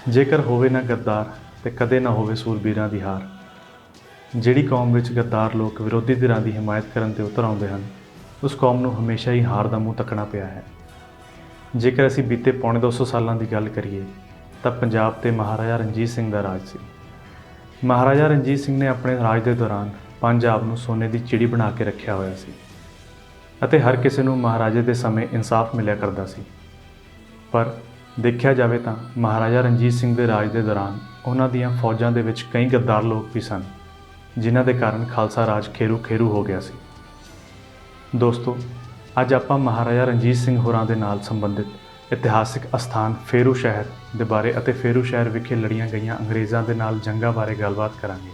ਜੇਕਰ ਹੋਵੇ ਨਾ ਗੱਦਾਰ ਤੇ ਕਦੇ ਨਾ ਹੋਵੇ ਸੂਰਬੀਰਾਂ ਦੀ ਹਾਰ। ਜਿਹੜੀ ਕੌਮ ਵਿੱਚ ਗੱਦਾਰ ਲੋਕ ਵਿਰੋਧੀ ਧਿਰਾਂ ਦੀ ਹਮਾਇਤ ਕਰਨ 'ਤੇ ਉਤਰ ਆਉਂਦੇ ਹਨ, ਉਸ ਕੌਮ ਨੂੰ ਹਮੇਸ਼ਾ ਹੀ ਹਾਰ ਦਾ ਮੂੰਹ ਤੱਕਣਾ ਪਿਆ ਹੈ। ਜੇਕਰ ਅਸੀਂ ਬੀਤੇ ਪੌਣੇ 200 ਸਾਲਾਂ ਦੀ ਗੱਲ ਕਰੀਏ ਤਾਂ ਪੰਜਾਬ 'ਤੇ ਮਹਾਰਾਜਾ ਰਣਜੀਤ ਸਿੰਘ ਦਾ ਰਾਜ ਸੀ। ਮਹਾਰਾਜਾ ਰਣਜੀਤ ਸਿੰਘ ਨੇ ਆਪਣੇ ਰਾਜ ਦੇ ਦੌਰਾਨ ਪੰਜਾਬ ਨੂੰ ਸੋਨੇ ਦੀ ਚਿੜੀ ਬਣਾ ਕੇ ਰੱਖਿਆ ਹੋਇਆ ਸੀ ਅਤੇ ਹਰ ਕਿਸੇ ਨੂੰ ਮਹਾਰਾਜੇ ਦੇ ਸਮੇਂ ਇਨਸਾਫ ਮਿਲਿਆ ਕਰਦਾ ਸੀ। ਪਰ ਦੇਖਿਆ ਜਾਵੇ ਤਾਂ ਮਹਾਰਾਜਾ ਰਣਜੀਤ ਸਿੰਘ ਦੇ ਰਾਜ ਦੇ ਦੌਰਾਨ ਉਹਨਾਂ ਦੀਆਂ ਫੌਜਾਂ ਦੇ ਵਿੱਚ ਕਈ ਗੱਦਾਰ ਲੋਕ ਵੀ ਸਨ, ਜਿਨ੍ਹਾਂ ਦੇ ਕਾਰਨ ਖਾਲਸਾ ਰਾਜ ਖੇਰੂ ਖੇਰੂ ਹੋ ਗਿਆ ਸੀ। ਦੋਸਤੋ, ਅੱਜ ਆਪਾਂ ਮਹਾਰਾਜਾ ਰਣਜੀਤ ਸਿੰਘ ਹੋਰਾਂ ਦੇ ਨਾਲ ਸੰਬੰਧਿਤ ਇਤਿਹਾਸਿਕ ਅਸਥਾਨ ਫੇਰੂ ਸ਼ਹਿਰ ਦੇ ਬਾਰੇ ਅਤੇ ਫੇਰੂ ਸ਼ਹਿਰ ਵਿਖੇ ਲੜੀਆਂ ਗਈਆਂ ਅੰਗਰੇਜ਼ਾਂ ਦੇ ਨਾਲ ਜੰਗਾਂ ਬਾਰੇ ਗੱਲਬਾਤ ਕਰਾਂਗੇ।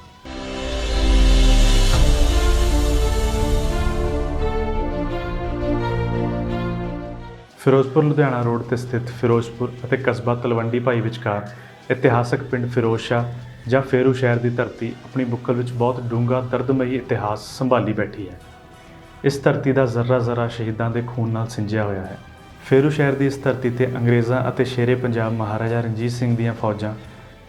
ਫਿਰੋਜ਼ਪੁਰ ਲੁਧਿਆਣਾ ਰੋਡ 'ਤੇ ਸਥਿਤ ਫਿਰੋਜ਼ਪੁਰ ਅਤੇ ਕਸਬਾ ਤਲਵੰਡੀ ਭਾਈ ਵਿਚਕਾਰ ਇਤਿਹਾਸਕ ਪਿੰਡ ਫਿਰੋਜ਼ ਸ਼ਾਹ ਜਾਂ ਫੇਰੂ ਸ਼ਹਿਰ ਦੀ ਧਰਤੀ ਆਪਣੀ ਬੁੱਕਲ ਵਿੱਚ ਬਹੁਤ ਡੂੰਘਾ ਦਰਦਮਈ ਇਤਿਹਾਸ ਸੰਭਾਲੀ ਬੈਠੀ ਹੈ। ਇਸ ਧਰਤੀ ਦਾ ਜ਼ਰਾ ਜ਼ਰਾ ਸ਼ਹੀਦਾਂ ਦੇ ਖੂਨ ਨਾਲ ਸਿੰਜਿਆ ਹੋਇਆ ਹੈ। ਫੇਰੂ ਸ਼ਹਿਰ ਦੀ ਇਸ ਧਰਤੀ 'ਤੇ ਅੰਗਰੇਜ਼ਾਂ ਅਤੇ ਸ਼ੇਰੇ ਪੰਜਾਬ ਮਹਾਰਾਜਾ ਰਣਜੀਤ ਸਿੰਘ ਦੀਆਂ ਫੌਜਾਂ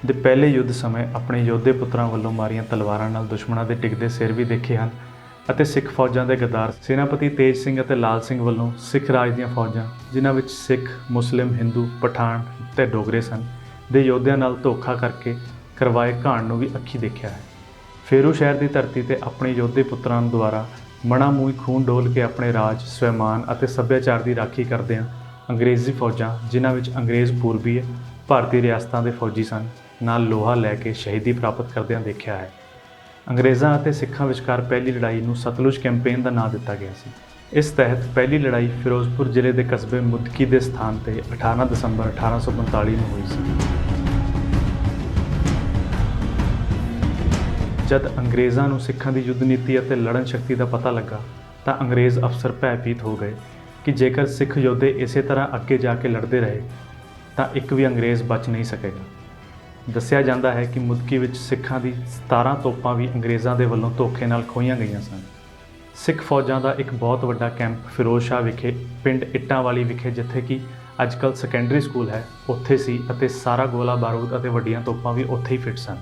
ਦੇ ਪਹਿਲੇ ਯੁੱਧ ਸਮੇਂ ਆਪਣੇ ਯੋਧੇ ਪੁੱਤਰਾਂ ਵੱਲੋਂ ਮਾਰੀਆਂ ਤਲਵਾਰਾਂ ਨਾਲ ਦੁਸ਼ਮਣਾਂ ਦੇ ਡਿੱਗਦੇ ਸਿਰ ਵੀ ਦੇਖੇ ਹਨ ਅਤੇ ਸਿੱਖ ਫੌਜਾਂ ਦੇ ਗੱਦਾਰ ਸੈਨਾਪਤੀ ਤੇਜ ਸਿੰਘ ਅਤੇ ਲਾਲ ਸਿੰਘ ਵੱਲੋਂ ਸਿੱਖ ਰਾਜ ਦੀਆਂ ਫੌਜਾਂ, ਜਿਨ੍ਹਾਂ ਵਿੱਚ ਸਿੱਖ, ਮੁਸਲਿਮ, ਹਿੰਦੂ, ਪਠਾਨ ਅਤੇ ਡੋਗਰੇ ਸਨ, ਦੇ ਯੋਧਿਆਂ ਨਾਲ ਧੋਖਾ ਕਰਕੇ ਕਰਵਾਏ ਘਾਣ ਨੂੰ ਵੀ ਅੱਖੀਂ ਦੇਖਿਆ ਹੈ। ਫੇਰੂ ਸ਼ਹਿਰ ਦੀ ਧਰਤੀ 'ਤੇ ਆਪਣੇ ਯੋਧੇ ਪੁੱਤਰਾਂ ਦੁਆਰਾ ਮਣਾ ਮੂੰਹ ਖੂਨ ਡੋਲ ਕੇ ਆਪਣੇ ਰਾਜ, ਸਵੈਮਾਨ ਅਤੇ ਸੱਭਿਆਚਾਰ ਦੀ ਰਾਖੀ ਕਰਦਿਆਂ ਅੰਗਰੇਜ਼ੀ ਫੌਜਾਂ, ਜਿਨ੍ਹਾਂ ਵਿੱਚ ਅੰਗਰੇਜ਼ ਪੂਰਬੀ ਭਾਰਤੀ ਰਿਆਸਤਾਂ ਦੇ ਫੌਜੀ ਸਨ, ਨਾਲ ਲੋਹਾ ਲੈ ਕੇ ਸ਼ਹੀਦੀ ਪ੍ਰਾਪਤ ਕਰਦਿਆਂ ਦੇਖਿਆ ਹੈ। ਅੰਗਰੇਜ਼ਾਂ ਅਤੇ ਸਿੱਖਾਂ ਵਿਚਕਾਰ ਪਹਿਲੀ ਲੜਾਈ ਨੂੰ ਸਤਲੁਜ ਕੈਂਪੇਨ ਦਾ ਨਾਂ ਦਿੱਤਾ ਗਿਆ ਸੀ। ਇਸ ਤਹਿਤ ਪਹਿਲੀ ਲੜਾਈ ਫਿਰੋਜ਼ਪੁਰ ਜ਼ਿਲ੍ਹੇ ਦੇ ਕਸਬੇ ਮੁਦਕੀ ਦੇ ਸਥਾਨ 'ਤੇ 18 ਦਸੰਬਰ 1845 ਨੂੰ ਹੋਈ ਸੀ। ਜਦ ਅੰਗਰੇਜ਼ਾਂ ਨੂੰ ਸਿੱਖਾਂ ਦੀ ਯੁੱਧ ਨੀਤੀ ਅਤੇ ਲੜਨ ਸ਼ਕਤੀ ਦਾ ਪਤਾ ਲੱਗਾ ਤਾਂ ਅੰਗਰੇਜ਼ ਅਫਸਰ ਭੈਭੀਤ ਹੋ ਗਏ ਕਿ ਜੇਕਰ ਸਿੱਖ ਯੋਧੇ ਇਸੇ ਤਰ੍ਹਾਂ ਅੱਗੇ ਜਾ ਕੇ ਲੜਦੇ ਰਹੇ ਤਾਂ ਇੱਕ ਵੀ ਅੰਗਰੇਜ਼ ਬਚ ਨਹੀਂ ਸਕੇਗਾ। ਦੱਸਿਆ ਜਾਂਦਾ ਹੈ ਕਿ ਮੁਦਕੀ ਵਿੱਚ ਸਿੱਖਾਂ ਦੀ 17 ਤੋਪਾਂ ਵੀ ਅੰਗਰੇਜ਼ਾਂ ਦੇ ਵੱਲੋਂ ਧੋਖੇ ਨਾਲ ਖੋਹੀਆਂ ਗਈਆਂ ਸਨ। ਸਿੱਖ ਫੌਜਾਂ ਦਾ ਇੱਕ ਬਹੁਤ ਵੱਡਾ ਕੈਂਪ ਫਿਰੋਜ਼ ਸ਼ਾਹ ਵਿਖੇ ਪਿੰਡ ਇੱਟਾਂ ਵਾਲੀ ਵਿਖੇ, ਜਿੱਥੇ ਕਿ ਅੱਜ ਕੱਲ੍ਹ ਸੈਕੰਡਰੀ ਸਕੂਲ ਹੈ, ਉੱਥੇ ਸੀ ਅਤੇ ਸਾਰਾ ਗੋਲਾ ਬਾਰੂਦ ਅਤੇ ਵੱਡੀਆਂ ਤੋਪਾਂ ਵੀ ਉੱਥੇ ਹੀ ਫਿੱਟ ਸਨ।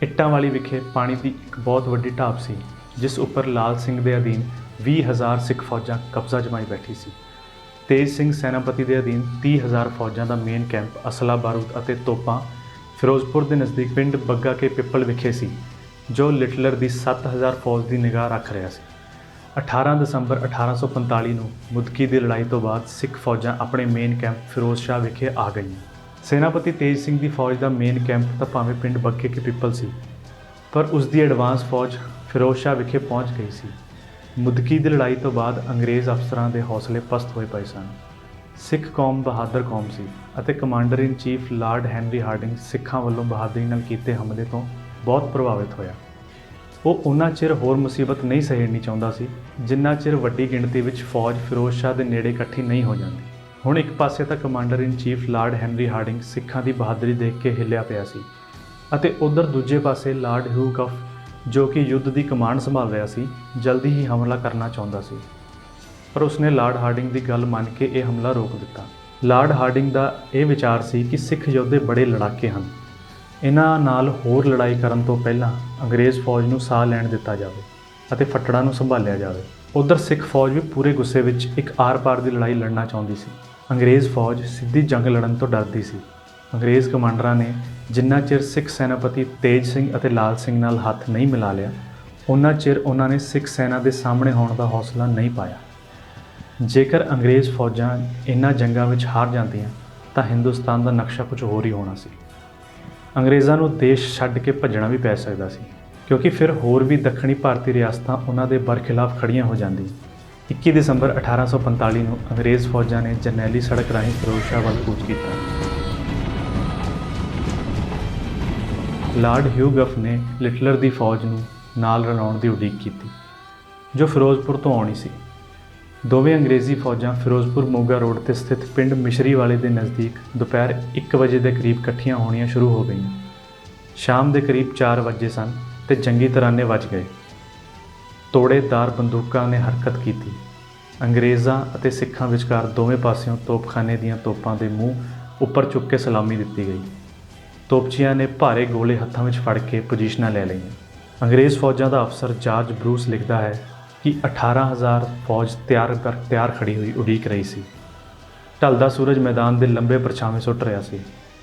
ਇੱਟਾਂ ਵਾਲੀ ਵਿਖੇ ਪਾਣੀ ਦੀ ਇੱਕ ਬਹੁਤ ਵੱਡੀ ਢਾਬ ਸੀ, ਜਿਸ ਉੱਪਰ ਲਾਲ ਸਿੰਘ ਦੇ ਅਧੀਨ 20,000 ਸਿੱਖ ਫੌਜਾਂ ਕਬਜ਼ਾ ਜਮਾਈ ਬੈਠੀ ਸੀ। ਤੇਜ ਸਿੰਘ ਸੈਨਾਪਤੀ ਦੇ ਅਧੀਨ 30,000 ਫੌਜਾਂ ਦਾ ਮੇਨ ਕੈਂਪ ਅਸਲਾ ਬਾਰੂਦ ਅਤੇ ਤੋਪਾਂ ਫਿਰੋਜ਼ਪੁਰ ਦੇ ਨਜ਼ਦੀਕ ਪਿੰਡ ਬੱਗਾ ਕੇ ਪਿੱਪਲ ਵਿਖੇ ਸੀ, ਜੋ ਲਿਟਲਰ ਦੀ 7,000 ਫੌਜ ਦੀ ਨਿਗਾਹ ਰੱਖ ਰਿਹਾ ਸੀ। 18 ਦਸੰਬਰ 1845 ਨੂੰ ਮੁਦਕੀ ਦੀ ਲੜਾਈ ਤੋਂ ਬਾਅਦ ਸਿੱਖ ਫੌਜਾਂ ਆਪਣੇ ਮੇਨ ਕੈਂਪ ਫਿਰੋਜ਼ ਸ਼ਾਹ ਵਿਖੇ ਆ ਗਈਆਂ। ਸੈਨਾਪਤੀ ਤੇਜ ਸਿੰਘ ਦੀ ਫੌਜ ਦਾ ਮੇਨ ਕੈਂਪ ਤਾਂ ਭਾਵੇਂ ਪਿੰਡ ਬੱਗੇ ਕੇ ਪਿੱਪਲ ਸੀ, ਪਰ ਉਸ ਦੀ ਐਡਵਾਂਸ ਫੌਜ ਫਿਰੋਜ਼ ਸ਼ਾਹ ਵਿਖੇ ਪਹੁੰਚ ਗਈ ਸੀ। ਮੁਦਕੀ ਦੀ ਲੜਾਈ ਤੋਂ ਬਾਅਦ ਅੰਗਰੇਜ਼ ਅਫਸਰਾਂ ਦੇ ਹੌਸਲੇ ਪਸਤ ਹੋਏ ਪਏ ਸਨ। ਸਿੱਖ ਕੌਮ ਬਹਾਦਰ ਕੌਮ ਸੀ ਅਤੇ commander in chief Lord Henry Hardinge ਸਿੱਖਾਂ ਵੱਲੋਂ ਬਹਾਦਰੀ ਨਾਲ ਕੀਤੇ ਹਮਲੇ ਤੋਂ ਬਹੁਤ ਪ੍ਰਭਾਵਿਤ ਹੋਇਆ। ਉਹ ਉਨਾ ਚਿਰ ਹੋਰ ਮੁਸੀਬਤ ਨਹੀਂ ਸਹਿਣੀ ਚਾਹੁੰਦਾ ਸੀ, ਜਿੰਨਾ ਚਿਰ ਵੱਡੀ ਗਿਣਤੀ ਵਿੱਚ ਫੌਜ ਫਿਰੋਜ਼ ਸ਼ਾਹ ਦੇ ਨੇੜੇ ਇਕੱਠੀ ਨਹੀਂ ਹੋ ਜਾਂਦੀ। ਹੁਣ ਇੱਕ ਪਾਸੇ ਤਾਂ commander in chief Lord Henry Hardinge ਸਿੱਖਾਂ ਦੀ ਬਹਾਦਰੀ ਦੇਖ ਕੇ ਹਿੱਲਿਆ ਪਿਆ ਸੀ ਅਤੇ ਉੱਧਰ ਦੂਜੇ ਪਾਸੇ ਲਾਰਡ ਹਿਊ ਗਫ, ਜੋ ਕਿ ਯੁੱਧ ਦੀ ਕਮਾਂਡ ਸੰਭਾਲ ਰਿਹਾ ਸੀ, ਜਲਦੀ ਹੀ ਹਮਲਾ ਕਰਨਾ ਚਾਹੁੰਦਾ ਸੀ। ਪਰ ਉਸਨੇ ਲਾਰਡ ਹਾਰਡਿੰਗ ਦੀ ਗੱਲ ਮੰਨ ਕੇ ਇਹ ਹਮਲਾ ਰੋਕ ਦਿੱਤਾ। ਲਾਰਡ ਹਾਰਡਿੰਗ ਦਾ ਇਹ ਵਿਚਾਰ ਸੀ ਕਿ ਸਿੱਖ ਯੋਧੇ ਬੜੇ ਲੜਾਕੇ ਹਨ, ਇਹਨਾਂ ਨਾਲ ਹੋਰ ਲੜਾਈ ਕਰਨ ਤੋਂ ਪਹਿਲਾਂ ਅੰਗਰੇਜ਼ ਫੌਜ ਨੂੰ ਸਾਹ ਲੈਣ ਦਿੱਤਾ ਜਾਵੇ ਅਤੇ ਫੱਟੜਾਂ ਨੂੰ ਸੰਭਾਲਿਆ ਜਾਵੇ। ਉੱਧਰ ਸਿੱਖ ਫੌਜ ਵੀ ਪੂਰੇ ਗੁੱਸੇ ਵਿੱਚ ਇੱਕ ਆਰ-ਪਾਰ ਦੀ ਲੜਾਈ ਲੜਨਾ ਚਾਹੁੰਦੀ ਸੀ। ਅੰਗਰੇਜ਼ ਫੌਜ ਸਿੱਧੀ ਜੰਗ ਲੜਨ ਤੋਂ ਡਰਦੀ ਸੀ। ਅੰਗਰੇਜ਼ ਕਮਾਂਡਰਾਂ ਨੇ ਜਿੰਨਾ ਚਿਰ ਸਿੱਖ ਸੈਨਾਪਤੀ ਤੇਜ ਸਿੰਘ ਅਤੇ ਲਾਲ ਸਿੰਘ ਨਾਲ ਹੱਥ ਨਹੀਂ ਮਿਲਾ ਲਿਆ, ਉਨਾ ਚਿਰ ਉਹਨਾਂ ਨੇ ਸਿੱਖ ਸੈਨਾ ਦੇ ਸਾਹਮਣੇ ਹੋਣ ਦਾ ਹੌਸਲਾ ਨਹੀਂ ਪਾਇਆ। ਜੇਕਰ ਅੰਗਰੇਜ਼ ਫੌਜਾਂ ਇਹਨਾਂ ਜੰਗਾਂ ਵਿੱਚ ਹਾਰ ਜਾਂਦੀਆਂ ਤਾਂ ਹਿੰਦੁਸਤਾਨ ਦਾ ਨਕਸ਼ਾ ਕੁਝ ਹੋਰ ਹੀ ਹੋਣਾ ਸੀ। ਅੰਗਰੇਜ਼ਾਂ ਨੂੰ ਦੇਸ਼ ਛੱਡ ਕੇ ਭੱਜਣਾ ਵੀ ਪੈ ਸਕਦਾ ਸੀ, ਕਿਉਂਕਿ ਫਿਰ ਹੋਰ ਵੀ ਦੱਖਣੀ ਭਾਰਤੀ ਰਿਆਸਤਾਂ ਉਹਨਾਂ ਦੇ ਬਰਖਿਲਾਫ ਖੜੀਆਂ ਹੋ ਜਾਂਦੀਆਂ। 21 ਦਸੰਬਰ 1845 ਨੂੰ ਅੰਗਰੇਜ਼ ਫੌਜਾਂ ਨੇ ਜਰਨੈਲੀ ਸੜਕ ਰਾਹੀਂ ਫਿਰੋਜ਼ ਸ਼ਾਹ ਵੱਲ ਕੂਚ ਕੀਤਾ। ਲਾਰਡ ਹਿਊ ਗਫ ਨੇ ਲਿਟਲਰ ਦੀ ਫੌਜ ਨੂੰ ਨਾਲ ਰਲਾਉਣ ਦੀ ਉਡੀਕ ਕੀਤੀ, ਜੋ ਫਿਰੋਜ਼ਪੁਰ ਤੋਂ ਆਉਣੀ ਸੀ। ਦੋਵੇਂ ਅੰਗਰੇਜ਼ੀ ਫੌਜਾਂ ਫਿਰੋਜ਼ਪੁਰ ਮੋਗਾ ਰੋਡ 'ਤੇ ਸਥਿਤ ਪਿੰਡ ਮਿਸ਼ਰੀ ਵਾਲੇ ਦੇ ਨਜ਼ਦੀਕ ਦੁਪਹਿਰ 1 ਵਜੇ ਦੇ ਕਰੀਬ ਇਕੱਠੀਆਂ ਹੋਣੀਆਂ ਸ਼ੁਰੂ ਹੋ ਗਈਆਂ। ਸ਼ਾਮ ਦੇ ਕਰੀਬ 4 ਵਜੇ ਸਨ ਤੇ ਜੰਗੀ ਤਰਾਨੇ ਵੱਜ ਗਏ। ਤੋੜੇਦਾਰ ਬੰਦੂਕਾਂ ਨੇ ਹਰਕਤ ਕੀਤੀ। ਅੰਗਰੇਜ਼ਾਂ ਅਤੇ ਸਿੱਖਾਂ ਵਿਚਕਾਰ ਦੋਵੇਂ ਪਾਸਿਓਂ ਤੋਪਖਾਨੇ ਦੀਆਂ ਤੋਪਾਂ ਦੇ ਮੂੰਹ ਉੱਪਰ ਚੁੱਕ ਕੇ ਸਲਾਮੀ ਦਿੱਤੀ ਗਈ। ਤੋਪਚੀਆਂ ਨੇ ਭਾਰੇ ਗੋਲੇ ਹੱਥਾਂ ਵਿੱਚ ਫੜ ਕੇ ਪੋਜੀਸ਼ਨਾਂ ਲੈ ਲਈਆਂ। ਅੰਗਰੇਜ਼ ਫੌਜਾਂ ਦਾ ਅਫਸਰ ਜਾਰਜ ਬਰੂਸ ਲਿਖਦਾ ਹੈ ਕਿ 18,000 ਫੌਜ ਤਿਆਰ ਖੜੀ ਹੋਈ ਉਡੀਕ ਰਹੀ ਸੀ। ਢਲਦਾ ਸੂਰਜ ਮੈਦਾਨ ਦੇ ਲੰਬੇ ਪਰਛਾਵੇਂ ਸੁੱਟ ਰਿਹਾ ਸੀ।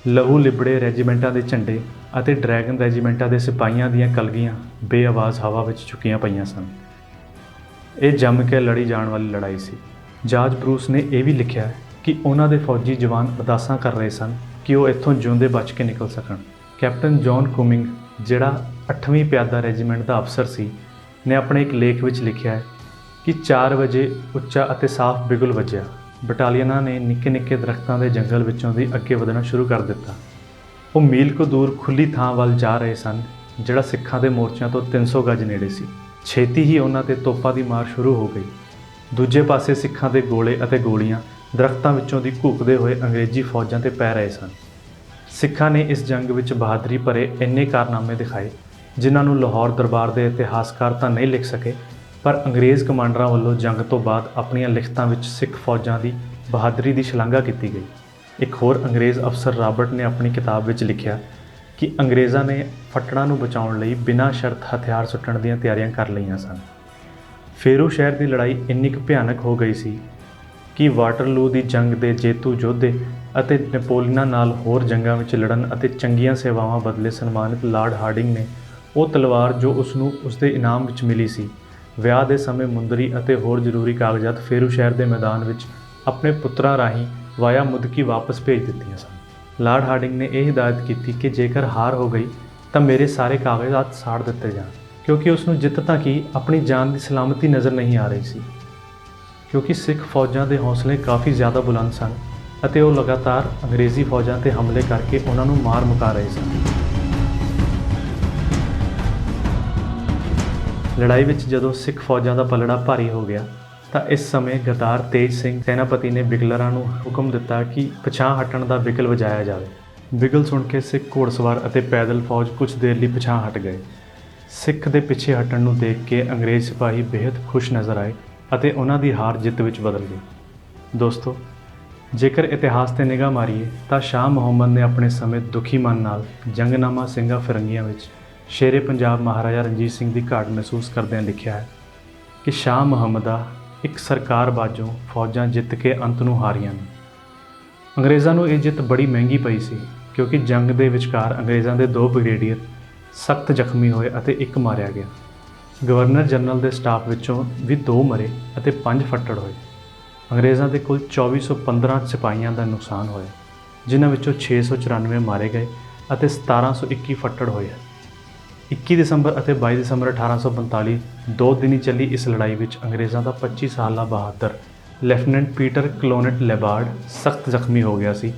ਲਹੂ ਲਿਬੜੇ ਰੈਜੀਮੈਂਟਾਂ ਦੇ ਝੰਡੇ ਅਤੇ ਡਰੈਗਨ ਰੈਜੀਮੈਂਟਾਂ ਦੇ ਸਿਪਾਹੀਆਂ ਦੀਆਂ ਕਲਗੀਆਂ ਬੇਆਵਾਜ਼ ਹਵਾ ਵਿੱਚ ਝੁਕੀਆਂ ਪਈਆਂ ਸਨ। ਇਹ ਜੰਮ ਕੇ ਲੜੀ ਜਾਣ ਵਾਲੀ ਲੜਾਈ ਸੀ। ਜਾਰਜ ਬਰੂਸ ਨੇ ਇਹ ਵੀ ਲਿਖਿਆ ਕਿ ਉਹਨਾਂ ਦੇ ਫੌਜੀ ਜਵਾਨ ਅਰਦਾਸਾਂ ਕਰ ਰਹੇ ਸਨ ਕਿ ਉਹ ਇੱਥੋਂ ਜਿਉਂਦੇ ਬਚ ਕੇ ਨਿਕਲ ਸਕਣ। ਕੈਪਟਨ ਜੌਨ ਕੁਮਿੰਗ, ਜਿਹੜਾ 8ਵੀਂ ਪਿਆਦਾ ਰੈਜੀਮੈਂਟ ਦਾ ਅਫਸਰ ਸੀ, ਨੇ ਆਪਣੇ ਇੱਕ ਲੇਖ ਵਿੱਚ ਲਿਖਿਆ ਹੈ ਕਿ 4 ਵਜੇ ਉੱਚਾ ਅਤੇ ਸਾਫ਼ ਬਿਗੁਲ ਵੱਜਿਆ। ਬਟਾਲੀਅਨਾਂ ਨੇ ਨਿੱਕੇ ਨਿੱਕੇ ਦਰਖਤਾਂ ਦੇ ਜੰਗਲ ਵਿੱਚੋਂ ਦੀ ਅੱਗੇ ਵਧਣਾ ਸ਼ੁਰੂ ਕਰ ਦਿੱਤਾ। ਉਹ ਮੀਲ ਕੁ ਦੂਰ ਖੁੱਲ੍ਹੀ ਥਾਂ ਵੱਲ ਜਾ ਰਹੇ ਸਨ, ਜਿਹੜਾ ਸਿੱਖਾਂ ਦੇ ਮੋਰਚਿਆਂ ਤੋਂ 300 ਗਜ ਨੇੜੇ ਸੀ। ਛੇਤੀ ਹੀ ਉਹਨਾਂ 'ਤੇ ਤੋਪਾਂ ਦੀ ਮਾਰ ਸ਼ੁਰੂ ਹੋ ਗਈ। ਦੂਜੇ ਪਾਸੇ ਸਿੱਖਾਂ ਦੇ ਗੋਲੇ ਅਤੇ ਗੋਲੀਆਂ ਦਰਖਤਾਂ ਵਿੱਚੋਂ ਦੀ ਘੂਕਦੇ ਹੋਏ ਅੰਗਰੇਜ਼ੀ ਫੌਜਾਂ 'ਤੇ ਪੈ ਰਹੇ ਸਨ। ਸਿੱਖਾਂ ਨੇ ਇਸ ਜੰਗ ਵਿੱਚ ਬਹਾਦਰੀ ਭਰੇ ਇੰਨੇ ਕਾਰਨਾਮੇ ਦਿਖਾਏ ਜਿਨ੍ਹਾਂ ਨੂੰ ਲਾਹੌਰ ਦਰਬਾਰ ਦੇ ਇਤਿਹਾਸਕਾਰ ਤਾਂ ਨਹੀਂ ਲਿਖ ਸਕੇ, ਪਰ ਅੰਗਰੇਜ਼ ਕਮਾਂਡਰਾਂ ਵੱਲੋਂ ਜੰਗ ਤੋਂ ਬਾਅਦ ਆਪਣੀਆਂ ਲਿਖਤਾਂ ਵਿੱਚ ਸਿੱਖ ਫੌਜਾਂ ਦੀ ਬਹਾਦਰੀ ਦੀ ਸ਼ਲਾਘਾ ਕੀਤੀ ਗਈ। ਇੱਕ ਹੋਰ ਅੰਗਰੇਜ਼ ਅਫਸਰ ਰਾਬਰਟ ਨੇ ਆਪਣੀ ਕਿਤਾਬ ਵਿੱਚ ਲਿਖਿਆ ਕਿ ਅੰਗਰੇਜ਼ਾਂ ਨੇ ਫੱਟੜਾਂ ਨੂੰ ਬਚਾਉਣ ਲਈ ਬਿਨਾਂ ਸ਼ਰਤ ਹਥਿਆਰ ਸੁੱਟਣ ਦੀਆਂ ਤਿਆਰੀਆਂ ਕਰ ਲਈਆਂ ਸਨ। ਫੇਰੂ ਸ਼ਹਿਰ ਦੀ ਲੜਾਈ ਇੰਨੀ ਕੁ ਭਿਆਨਕ ਹੋ ਗਈ ਸੀ ਕਿ ਵਾਟਰਲੂ ਦੀ ਜੰਗ ਦੇ ਜੇਤੂ ਯੋਧੇ ਅਤੇ ਨੈਪੋਲੀਅਨਾਂ ਨਾਲ ਹੋਰ ਜੰਗਾਂ ਵਿੱਚ ਲੜਨ ਅਤੇ ਚੰਗੀਆਂ ਸੇਵਾਵਾਂ ਬਦਲੇ ਸਨਮਾਨਿਤ ਲਾਰਡ ਹਾਰਡਿੰਗ ਨੇ ਉਹ ਤਲਵਾਰ ਜੋ ਉਸ ਨੂੰ ਉਸਦੇ ਇਨਾਮ ਵਿੱਚ ਮਿਲੀ ਸੀ, ਵਿਆਹ ਦੇ ਸਮੇਂ ਮੁੰਦਰੀ ਅਤੇ ਹੋਰ ਜ਼ਰੂਰੀ ਕਾਗਜ਼ਾਤ ਫੇਰੂ ਸ਼ਹਿਰ ਦੇ ਮੈਦਾਨ ਵਿੱਚ ਆਪਣੇ ਪੁੱਤਰਾਂ ਰਾਹੀਂ ਵਾਇਆ ਮੁਦਕੀ ਵਾਪਸ ਭੇਜ ਦਿੱਤੀਆਂ ਸਨ। ਲਾਰਡ ਹਾਰਡਿੰਗ ਨੇ ਇਹ ਹਦਾਇਤ ਕੀਤੀ ਕਿ ਜੇਕਰ ਹਾਰ ਹੋ ਗਈ ਤਾਂ ਮੇਰੇ ਸਾਰੇ ਕਾਗਜ਼ਾਤ ਸਾੜ ਦਿੱਤੇ ਜਾਣ, ਕਿਉਂਕਿ ਉਸ ਨੂੰ ਜਿੱਤ ਤਾਂ ਕੀ ਆਪਣੀ ਜਾਨ ਦੀ ਸਲਾਮਤੀ ਨਜ਼ਰ ਨਹੀਂ ਆ ਰਹੀ ਸੀ। ਕਿਉਂਕਿ ਸਿੱਖ ਫੌਜਾਂ ਦੇ ਹੌਸਲੇ ਕਾਫੀ ਜ਼ਿਆਦਾ ਬੁਲੰਦ ਸਨ ਅਤੇ ਉਹ ਲਗਾਤਾਰ ਅੰਗਰੇਜ਼ੀ ਫੌਜਾਂ 'ਤੇ ਹਮਲੇ ਕਰਕੇ ਉਹਨਾਂ ਨੂੰ ਮਾਰ ਮੁਕਾ ਰਹੇ ਸਨ। ਲੜਾਈ ਵਿੱਚ ਜਦੋਂ ਸਿੱਖ ਫੌਜਾਂ ਦਾ ਪਲੜਾ ਭਾਰੀ ਹੋ ਗਿਆ ਤਾਂ ਇਸ ਸਮੇਂ ਗਦਾਰ ਤੇਜ ਸਿੰਘ ਸੈਨਾਪਤੀ ਨੇ ਬਿਗਲਰਾਂ ਨੂੰ ਹੁਕਮ ਦਿੱਤਾ ਕਿ ਪਿਛਾਂਹ ਹਟਣ ਦਾ ਬਿਗਲ ਵਜਾਇਆ ਜਾਵੇ। ਬਿਗਲ ਸੁਣ ਕੇ ਸਿੱਖ ਘੋੜਸਵਾਰ ਅਤੇ ਪੈਦਲ ਫੌਜ ਕੁਝ ਦੇਰ ਲਈ ਪਿਛਾਂਹ ਹਟ ਗਏ। ਸਿੱਖ ਦੇ ਪਿੱਛੇ ਹਟਣ ਨੂੰ ਦੇਖ ਕੇ ਅੰਗਰੇਜ਼ ਸਿਪਾਹੀ ਬੇहद ਖੁਸ਼ ਨਜ਼ਰ ਆਏ ਅਤੇ ਉਹਨਾਂ ਦੀ ਹਾਰ ਜਿੱਤ ਵਿੱਚ ਬਦਲ ਗਈ। ਦੋਸਤੋ, ਜੇਕਰ ਇਤਿਹਾਸ 'ਤੇ ਨਿਗਾਹ ਮਾਰੀਏ ਤਾਂ ਸ਼ਾਹ ਮੁਹੰਮਦ ਨੇ ਆਪਣੇ ਸਮੇਂ ਦੁਖੀ ਮਨ ਨਾਲ ਜੰਗਨਾਮਾ ਸਿੰਘਾਂ ਫਿਰੰਗੀਆਂ ਵਿੱਚ ਸ਼ੇਰੇ ਪੰਜਾਬ ਮਹਾਰਾਜਾ ਰਣਜੀਤ ਸਿੰਘ ਦੀ ਘਾਟ ਮਹਿਸੂਸ ਕਰਦਿਆਂ ਲਿਖਿਆ ਹੈ ਕਿ ਸ਼ਾਹ ਮੁਹੰਮਦਾ ਇੱਕ ਸਰਕਾਰ ਬਾਝੋਂ ਫੌਜਾਂ ਜਿੱਤ ਕੇ ਅੰਤ ਨੂੰ ਹਾਰੀਆਂ ਨੇ। ਅੰਗਰੇਜ਼ਾਂ ਨੂੰ ਇਹ ਜਿੱਤ ਬੜੀ ਮਹਿੰਗੀ ਪਈ ਸੀ, ਕਿਉਂਕਿ ਜੰਗ ਦੇ ਵਿਚਕਾਰ ਅੰਗਰੇਜ਼ਾਂ ਦੇ 2 ਬ੍ਰਿਗੇਡੀਅਰ ਸਖਤ ਜ਼ਖਮੀ ਹੋਏ ਅਤੇ 1 ਮਾਰਿਆ ਗਿਆ। ਗਵਰਨਰ ਜਨਰਲ ਦੇ ਸਟਾਫ ਵਿੱਚੋਂ ਵੀ 2 ਮਰੇ ਅਤੇ 5 ਫੱਟੜ ਹੋਏ। ਅੰਗਰੇਜ਼ਾਂ ਦੇ ਕੁੱਲ 2415 ਸਿਪਾਹੀਆਂ ਦਾ ਨੁਕਸਾਨ ਹੋਇਆ, ਜਿਨ੍ਹਾਂ ਵਿੱਚੋਂ 694 ਮਾਰੇ ਗਏ ਅਤੇ 1721 ਫੱਟੜ ਹੋਏ। 21 ਦਸੰਬਰ ਅਤੇ 22 ਦਸੰਬਰ 1845 2 ਦਿਨੀ ਚੱਲੀ ਇਸ ਲੜਾਈ ਵਿੱਚ ਅੰਗਰੇਜ਼ਾਂ ਦਾ 25 ਸਾਲਾ ਬਹਾਦਰ ਲੈਫਟੀਨੈਂਟ ਪੀਟਰ ਕਲੋਨਟ ਲੈਬਾਰਡ ਸਖਤ ਜ਼ਖਮੀ ਹੋ ਗਿਆ ਸੀ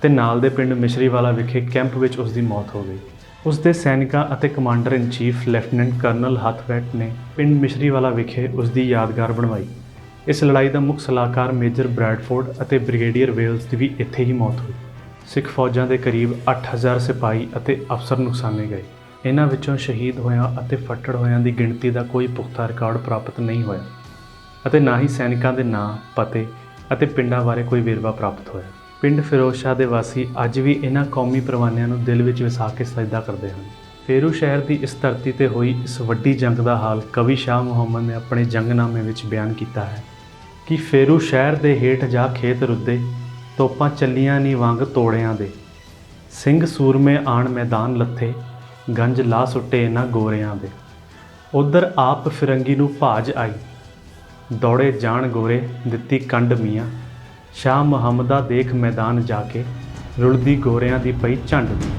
ਤੇ ਨਾਲ ਦੇ ਪਿੰਡ ਮਿਸ਼ਰੀਵਾਲਾ ਵਿਖੇ ਕੈਂਪ ਵਿੱਚ ਉਸ ਦੀ ਮੌਤ ਹੋ ਗਈ। ਉਸ ਦੇ ਸੈਨਿਕਾਂ ਅਤੇ commander in chief lieutenant colonel ਹਥਵੈਟ ਨੇ ਪਿੰਡ ਮਿਸ਼ਰੀਵਾਲਾ ਵਿਖੇ ਉਸ ਦੀ ਯਾਦਗਾਰ ਬਣਵਾਈ। ਇਸ ਲੜਾਈ ਦਾ ਮੁੱਖ ਸਲਾਹਕਾਰ ਮੇਜਰ ਬ੍ਰੈਡਫੋਰਡ ਅਤੇ ਬ੍ਰਿਗੇਡੀਅਰ ਵੇਲਸ ਦੀ ਵੀ ਇੱਥੇ ਹੀ ਮੌਤ ਹੋਈ। ਸਿੱਖ ਫੌਜਾਂ ਦੇ ਕਰੀਬ 8000 ਸਿਪਾਹੀ ਅਤੇ ਅਫਸਰ ਨੁਕਸਾਨੇ ਗਏ। ਇਹਨਾਂ ਵਿੱਚੋਂ ਸ਼ਹੀਦ ਹੋਇਆਂ ਅਤੇ ਫੱਟੜ ਹੋਇਆਂ ਦੀ ਗਿਣਤੀ ਦਾ ਕੋਈ ਪੁਖਤਾ ਰਿਕਾਰਡ ਪ੍ਰਾਪਤ ਨਹੀਂ ਹੋਇਆ ਅਤੇ ਨਾ ਹੀ ਸੈਨਿਕਾਂ ਦੇ ਨਾਂ, ਪਤੇ ਅਤੇ ਪਿੰਡਾਂ ਬਾਰੇ ਕੋਈ ਵੇਰਵਾ ਪ੍ਰਾਪਤ ਹੋਇਆ। ਪਿੰਡ ਫਿਰੋਜ਼ ਸ਼ਾਹ ਦੇ ਵਾਸੀ ਅੱਜ ਵੀ ਇਹਨਾਂ ਕੌਮੀ ਪ੍ਰਵਾਨਿਆਂ ਨੂੰ ਦਿਲ ਵਿੱਚ ਵਸਾ ਕੇ ਸਜਦਾ ਕਰਦੇ ਹਨ। ਫੇਰੂ ਸ਼ਹਿਰ ਦੀ ਇਸ ਧਰਤੀ ਤੇ ਹੋਈ ਇਸ ਵੱਡੀ ਜੰਗ ਦਾ ਹਾਲ ਕਵੀ ਸ਼ਾਹ ਮੁਹੰਮਦ ਨੇ ਆਪਣੇ ਜੰਗਨਾਮੇ ਵਿੱਚ ਬਿਆਨ ਕੀਤਾ ਹੈ ਕਿ ਫੇਰੂ ਸ਼ਹਿਰ ਦੇ ਹੇਠ ਜਾ ਖੇਤ ਰੁੱਦੇ, ਤੋਪਾਂ ਚੱਲੀਆਂ ਨੀ ਵਾਂਗ ਤੋੜਿਆਂ ਦੇ, ਸਿੰਘ ਸੂਰਮੇ ਆਣ ਮੈਦਾਨ ਲੱਥੇ, ਗੰਜ ਲਾ ਸੁੱਟੇ ਇਹਨਾਂ ਗੋਰਿਆਂ ਦੇ। ਉਧਰ ਆਪ ਫਿਰੰਗੀ ਨੂੰ ਭਾਜ ਆਈ, ਦੌੜੇ ਜਾਣ ਗੋਰੇ ਦਿੱਤੀ ਕੰਡ ਮੀਆਂ, ਸ਼ਾਹ ਮੁਹੰਮਦਾ ਦੇਖ ਮੈਦਾਨ ਜਾ ਕੇ, ਰੁਲਦੀ ਗੋਰਿਆਂ ਦੀ ਪਈ ਝੰਡ ਦੀ।